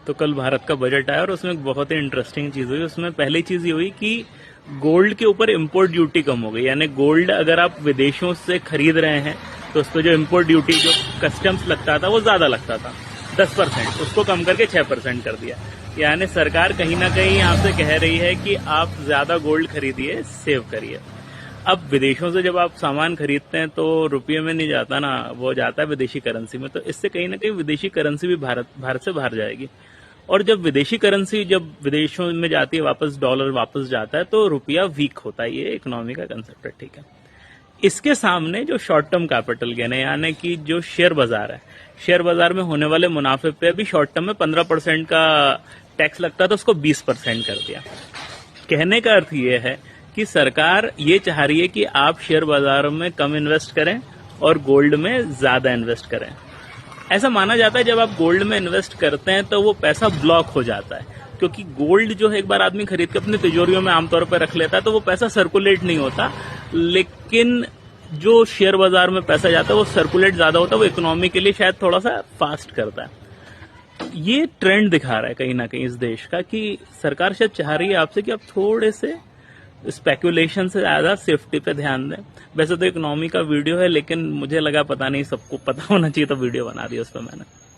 तो कल भारत का बजट आया और उसमें एक बहुत ही इंटरेस्टिंग चीज हुई। उसमें पहली चीज ये हुई कि गोल्ड के ऊपर इम्पोर्ट ड्यूटी कम हो गई। यानी गोल्ड अगर आप विदेशों से खरीद रहे हैं तो उस पर जो इम्पोर्ट ड्यूटी, जो कस्टम्स लगता था, वो ज्यादा लगता था 10%, उसको कम करके 6% कर दिया। यानी सरकार कहीं ना कहीं आपसे कह रही है कि आप ज्यादा गोल्ड खरीदिए, सेव करिए। अब विदेशों से जब आप सामान खरीदते हैं तो रुपये में नहीं जाता ना, वो जाता है विदेशी करेंसी में। तो इससे कहीं ना कहीं विदेशी करेंसी भी भारत से बाहर जाएगी। और जब विदेशी करेंसी जब विदेशों में जाती है, वापस डॉलर वापस जाता है, तो रुपया वीक होता है। ये इकोनॉमी का कंसेप्ट है, ठीक है। इसके सामने जो शॉर्ट टर्म कैपिटल गेन है, यानी कि जो शेयर बाजार है, शेयर बाजार में होने वाले मुनाफे पे अभी शॉर्ट टर्म में 15% का टैक्स लगता था, उसको 20% कर दिया। कहने का अर्थ ये है कि सरकार ये चाह रही है कि आप शेयर बाजार में कम इन्वेस्ट करें और गोल्ड में ज्यादा इन्वेस्ट करें। ऐसा माना जाता है जब आप गोल्ड में इन्वेस्ट करते हैं तो वो पैसा ब्लॉक हो जाता है, क्योंकि गोल्ड जो है एक बार आदमी खरीद के अपनी तिजोरियों में आमतौर पर रख लेता है तो वो पैसा सर्कुलेट नहीं होता। लेकिन जो शेयर बाजार में पैसा जाता है वो सर्कुलेट ज्यादा होता है, वो इकोनॉमी के लिए शायद थोड़ा सा फास्ट करता है। ये ट्रेंड दिखा रहा है कहीं ना कहीं इस देश का कि सरकार शायद चाह रही है आपसे कि आप थोड़े से स्पेकुलेशन से ज्यादा सेफ्टी पे ध्यान दें। वैसे तो इकोनॉमी का वीडियो है, लेकिन मुझे लगा पता नहीं सबको पता होना चाहिए तो वीडियो बना दिया उस पर मैंने।